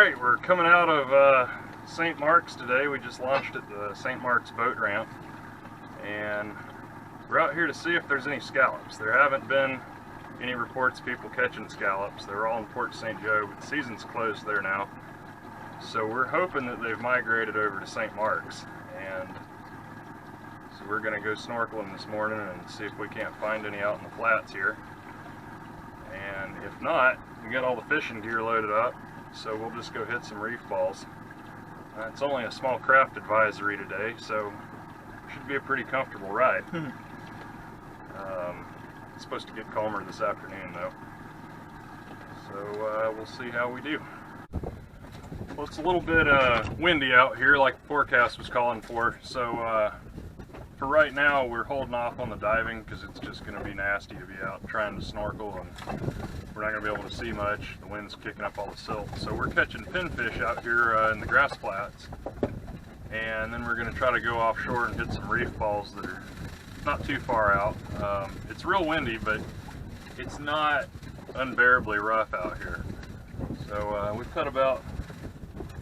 Alright, we're coming out of St. Mark's today. We just launched at the St. Mark's boat ramp, and we're out here to see if there's any scallops. There haven't been any reports of people catching scallops. They're all in Port St. Joe, but the season's closed there now. So we're hoping that they've migrated over to St. Mark's, and so we're going to go snorkeling this morning and see if we can't find any out in the flats here. And if not, we got all the fishing gear loaded up, so we'll just go hit some reef balls. It's only a small craft advisory today, so it should be a pretty comfortable ride. It's supposed to get calmer this afternoon though, so we'll see how we do. Well, it's a little bit windy out here like the forecast was calling for, so for right now we're holding off on the diving because it's just going to be nasty to be out trying to snorkel and we're not going to be able to see much. The wind's kicking up all the silt. So we're catching pinfish out here in the grass flats, and then we're going to try to go offshore and hit some reef balls that are not too far out. It's real windy, but it's not unbearably rough out here. So we've caught about,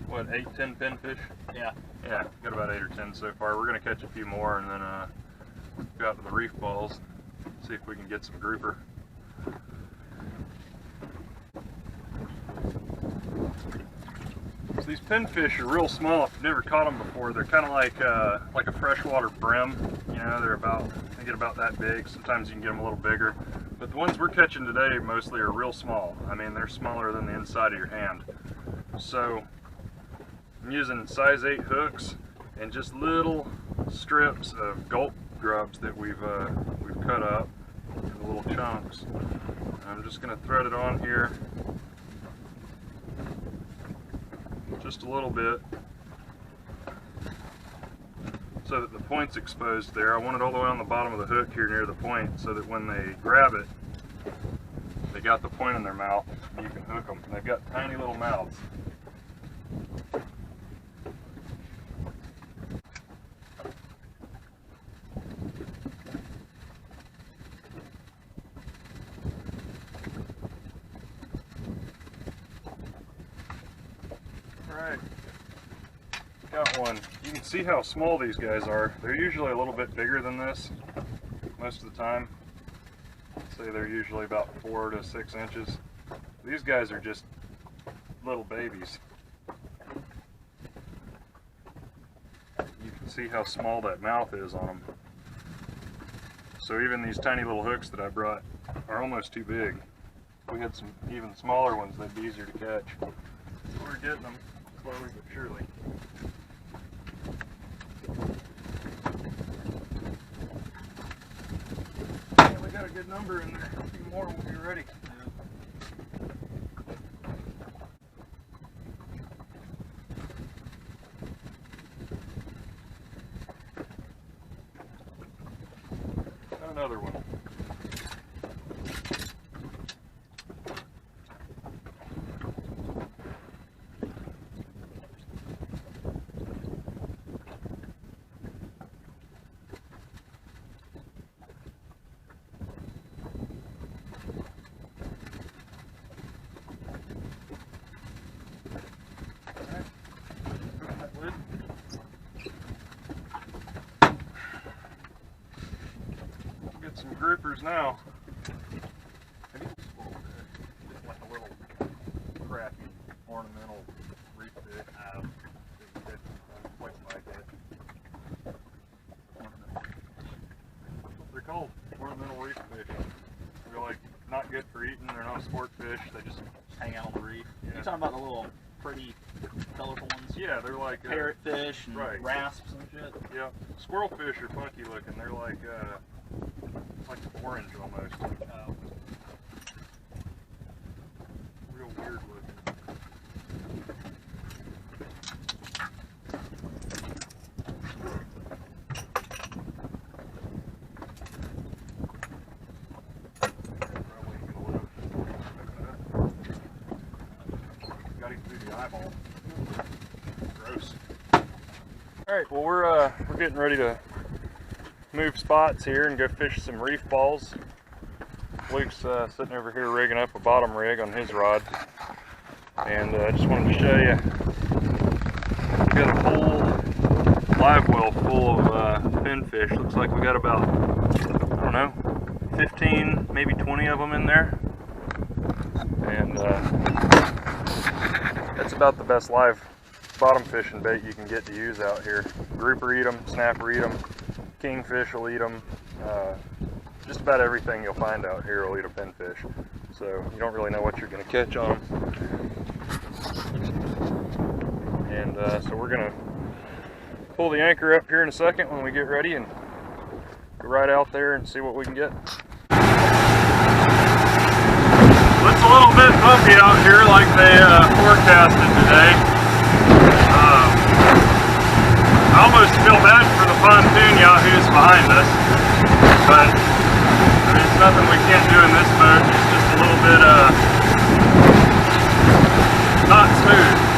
what, 8-10 pinfish? Yeah, got about 8 or 10 so far. We're going to catch a few more and then go out to the reef balls, see if we can get some grouper. So these pinfish are real small. If you've never caught them before, they're kind of like a freshwater brim. You know, they get about that big. Sometimes you can get them a little bigger. But the ones we're catching today mostly are real small. I mean, they're smaller than the inside of your hand. So I'm using size 8 hooks and just little strips of gulp grubs that we've cut up into little chunks. I'm just going to thread it on here just a little bit so that the point's exposed there. I want it all the way on the bottom of the hook here near the point so that when they grab it, they got the point in their mouth and you can hook them. And they've got tiny little mouths. Alright, got one. You can see how small these guys are. They're usually a little bit bigger than this most of the time. I'd say they're usually about 4 to 6 inches. These guys are just little babies. You can see how small that mouth is on them. So even these tiny little hooks that I brought are almost too big. If we had some even smaller ones, they'd be easier to catch. So we're getting them slowly but surely. Yeah, we got a good number in there. A few more will be ready. Got another one. Some groupers now. Maybe just a little bit. Just like a little crappy ornamental reef fish. Quite like it. They're called ornamental reef fish. They're like not good for eating. They're not a sport fish. They just hang out on the reef. Yeah. You're talking about the little pretty colorful ones? Yeah, they're like parrotfish and rasps and shit. Yeah, squirrelfish are funky looking. They're like orange almost. Real weird looking. Got him through the eyeball. Gross. Alright, well we're getting ready to move spots here and go fish some reef balls. Luke's sitting over here rigging up a bottom rig on his rod. And I just wanted to show you, we got a whole live well full of pinfish. Looks like we got about, I don't know, 15, maybe 20 of them in there. And that's about the best live bottom fishing bait you can get to use out here. Grouper eat them, snapper eat them, kingfish will eat them. Just about everything you'll find out here will eat a pinfish. So you don't really know what you're going to catch on them. And so we're going to pull the anchor up here in a second when we get ready and go right out there and see what we can get. It's a little bit bumpy out here like they forecasted today. I almost feel bad for the Pontoon Yahoos behind us, but there's nothing we can't do in this boat. It's just a little bit not smooth.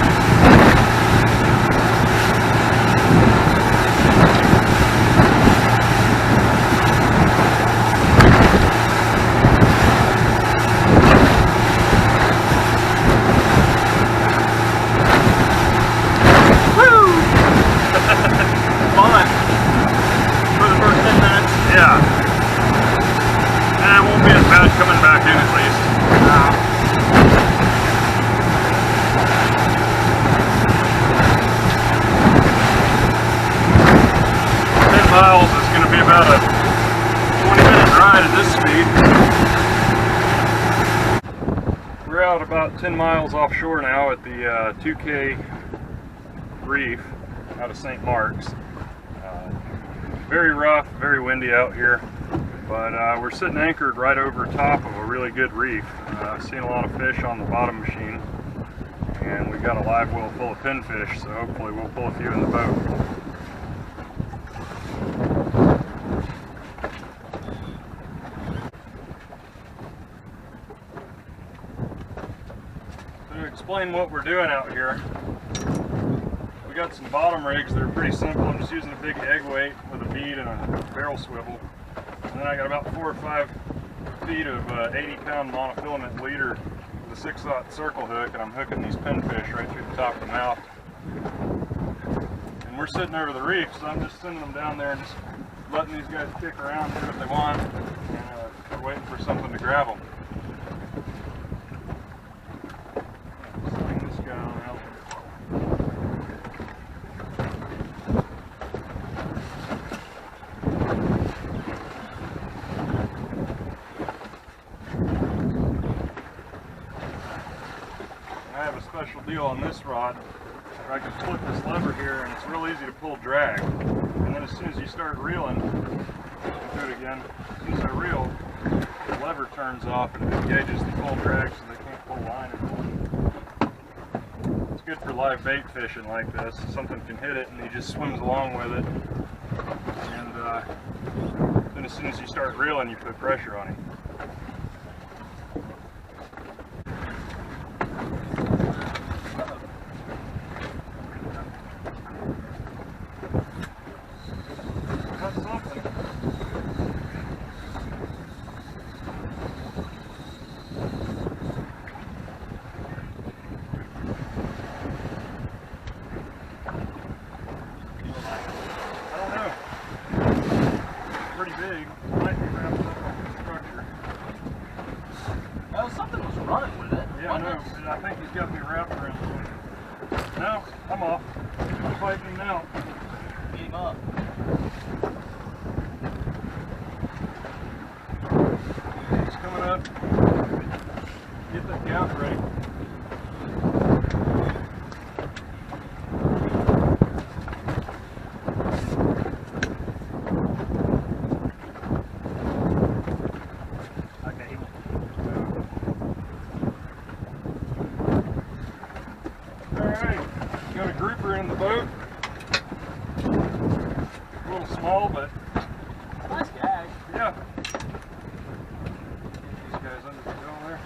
Yeah. And it won't be as bad coming back in at least. 10 miles is going to be about a 20-minute ride at this speed. We're out about 10 miles offshore now at the 2K reef out of St. Mark's. Very rough, very windy out here, but we're sitting anchored right over top of a really good reef. I've seen a lot of fish on the bottom machine, and we've got a live well full of pinfish, so hopefully we'll pull a few in the boat. So to explain what we're doing out here, we got some bottom rigs that are pretty simple. I'm just using a big egg weight with a bead and a barrel swivel. And then I got about 4 or 5 feet of 80-pound monofilament leader with a 6/0 circle hook, and I'm hooking these pinfish right through the top of the mouth. And we're sitting over the reef, so I'm just sending them down there and just letting these guys kick around, do what they want, and we're waiting for something to grab them. Sling this guy on out. I have a special deal on this rod where I can flip this lever here and it's real easy to pull drag. And then as soon as you start reeling, do it again, as soon as I reel, the lever turns off and it engages the full drag so they can't pull line anymore. It's good for live bait fishing like this. Something can hit it and he just swims along with it. And then as soon as you start reeling, you put pressure on him. Big. Might be wrapped up on the structure. Oh, something was running with it. Yeah, no, I think he's got me wrapped around something. No, I'm off. I'm fighting him now. Beat him up. He's coming up. Get that gap ready. Got a grouper in the boat. A little small, but nice gag. Yeah. These guys under the gill there.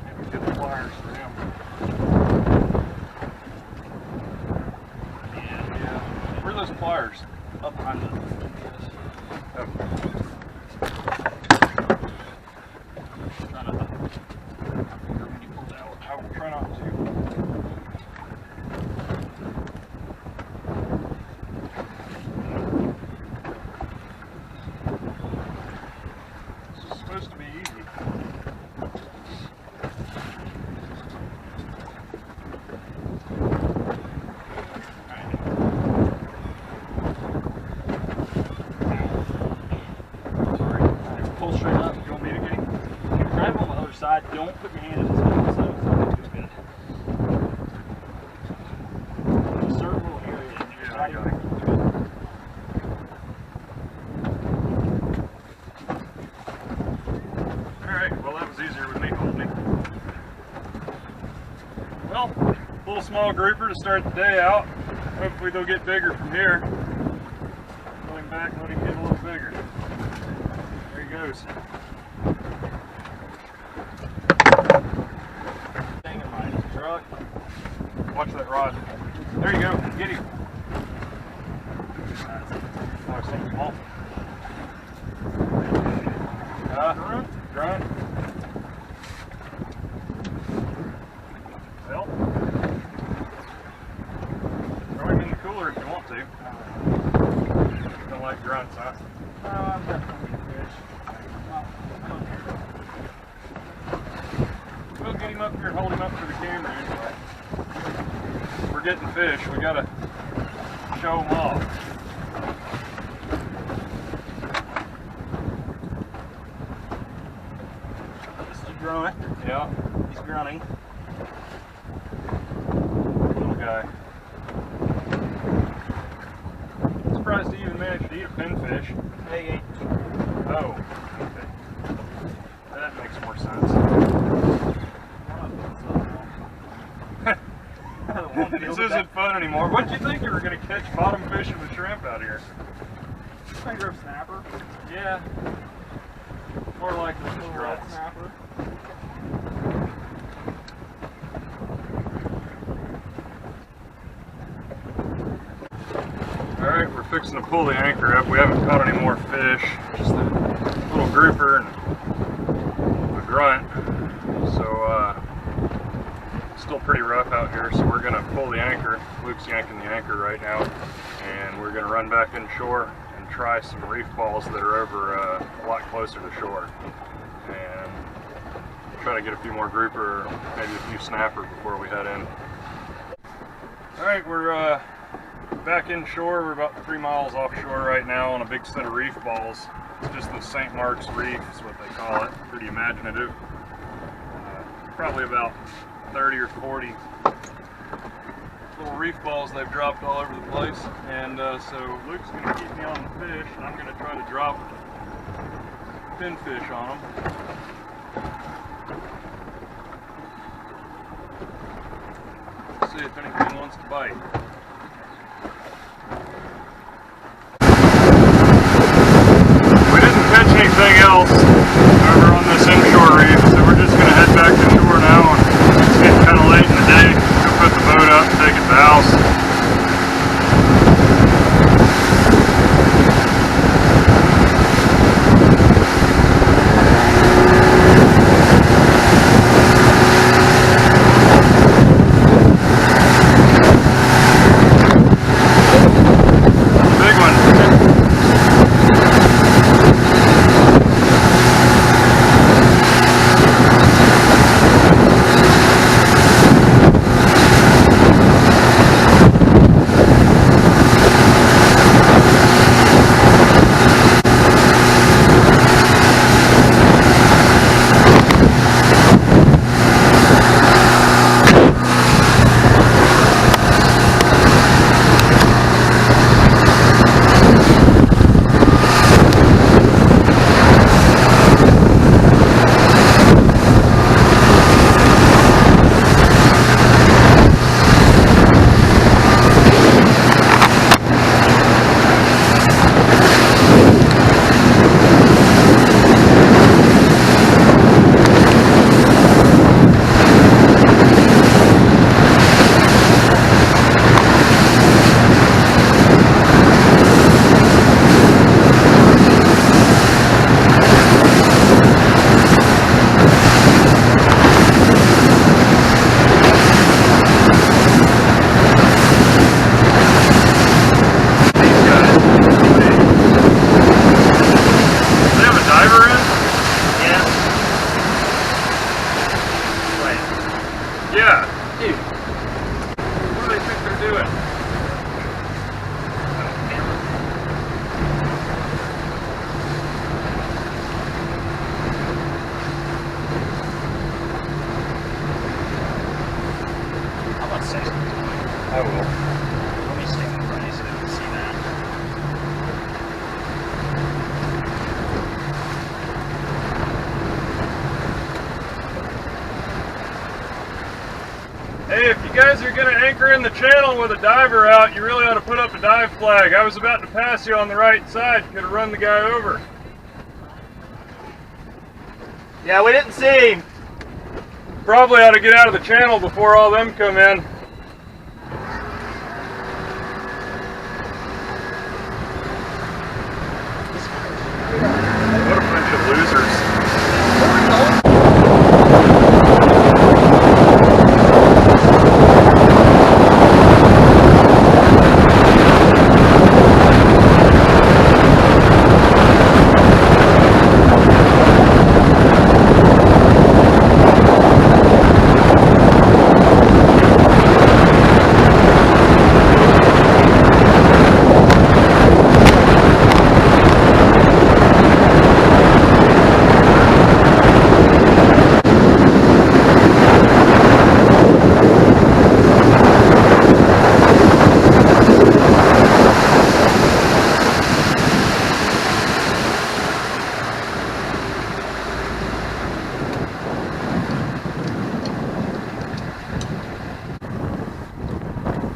Maybe get the pliers for him. Yeah. Where are those pliers? Up behind. Don't put your hand in this hole, so it's not too good. There's a certain little area in here. Yeah, I got it. Alright, well that was easier with me holding it. Well, a little small grouper to start the day out. Hopefully they'll get bigger from here. Pull him back and let him get a little bigger. There he goes. Thing in my truck. Watch that rod. There you go. Get him. Oh, something small. Grunt. Well, throw him in the cooler if you want to. Don't like grunts, huh? I'm definitely a fish. We'll get him up here and hold him up for the camera anyway. We're getting fish. We gotta show them off. This is a grunt. Yeah, He's grunting. little guy. Surprised he even managed to eat a pinfish. Hey, Oh, okay. That makes more sense. This isn't fun anymore. What did you think you were going to catch bottom fish and a shrimp out here? Finger of snapper. Yeah. More likely just Little red grunts. snapper. Alright, we're fixing to pull the anchor up. We haven't caught any more fish. Just a little grouper and a grunt. So, still pretty rough out here, so we're going to pull the anchor. Luke's yanking the anchor right now. And we're going to run back inshore and try some reef balls that are over a lot closer to shore. And try to get a few more grouper, or maybe a few snapper before we head in. Alright, we're back inshore. We're about 3 miles offshore right now on a big set of reef balls. It's just the St. Mark's reef is what they call it. Pretty imaginative. Probably about 30 or 40 little reef balls they've dropped all over the place. And so Luke's going to keep me on the fish, and I'm going to try to drop pinfish on them. See if anything wants to bite. We didn't catch anything else over on this inshore reef, so we're just going to head back to shore now. And it's getting kind of late in the day. Go put the boat up and take it to the house. guys are going to anchor in the channel with a diver out, you really ought to put up a dive flag. I was about to pass you on the right side, could have run the guy over. Yeah, we didn't see him. Probably ought to get out of the channel before all them come in. What a bunch of losers.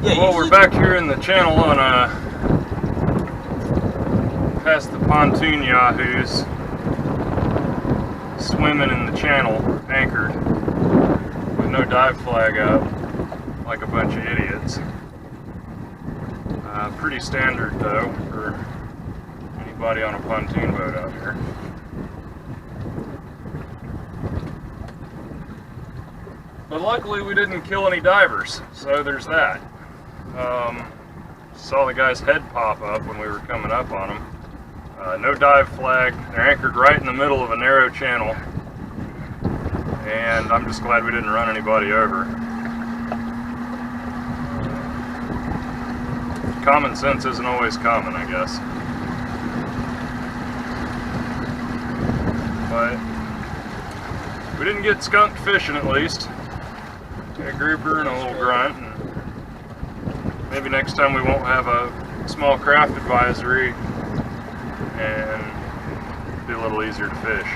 Well, we're back here in the channel on past the Pontoon Yahoos, swimming in the channel, anchored, with no dive flag up, like a bunch of idiots. Pretty standard though for anybody on a pontoon boat out here. But luckily we didn't kill any divers, so there's that. Saw the guy's head pop up when we were coming up on him. No dive flag. They're anchored right in the middle of a narrow channel, and I'm just glad we didn't run anybody over. Common sense isn't always common, I guess. But we didn't get skunked fishing, at least. A grouper and a little grunt. And maybe next time we won't have a small craft advisory and be a little easier to fish.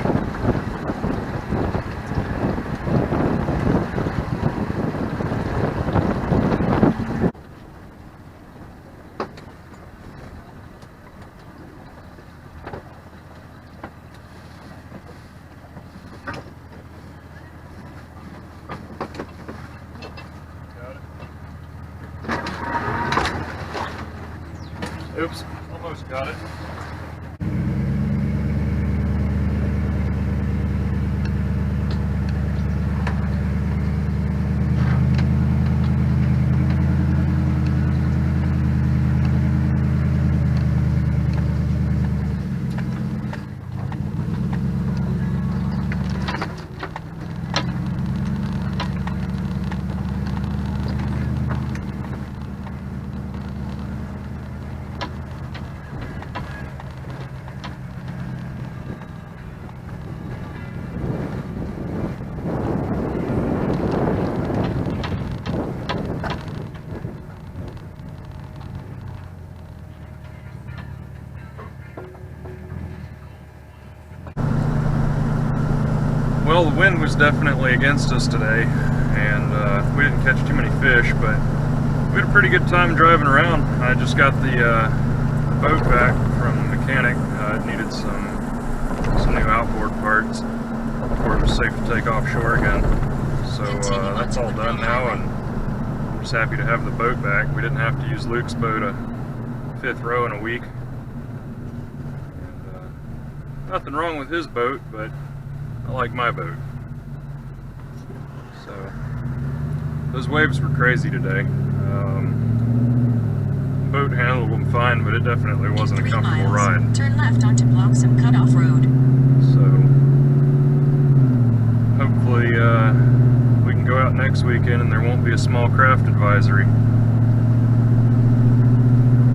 Oops, almost got it. Well, the wind was definitely against us today, and we didn't catch too many fish, but we had a pretty good time driving around. I just got the boat back from the mechanic. It needed some new outboard parts before it was safe to take offshore again. So that's all done now, and I'm just happy to have the boat back. We didn't have to use Luke's boat a fifth row in a week. And, nothing wrong with his boat, but I like my boat. So those waves were crazy today. The boat handled them fine, but it definitely wasn't a comfortable ride. Turn left onto Bloxham Cutoff Road. So hopefully we can go out next weekend and there won't be a small craft advisory.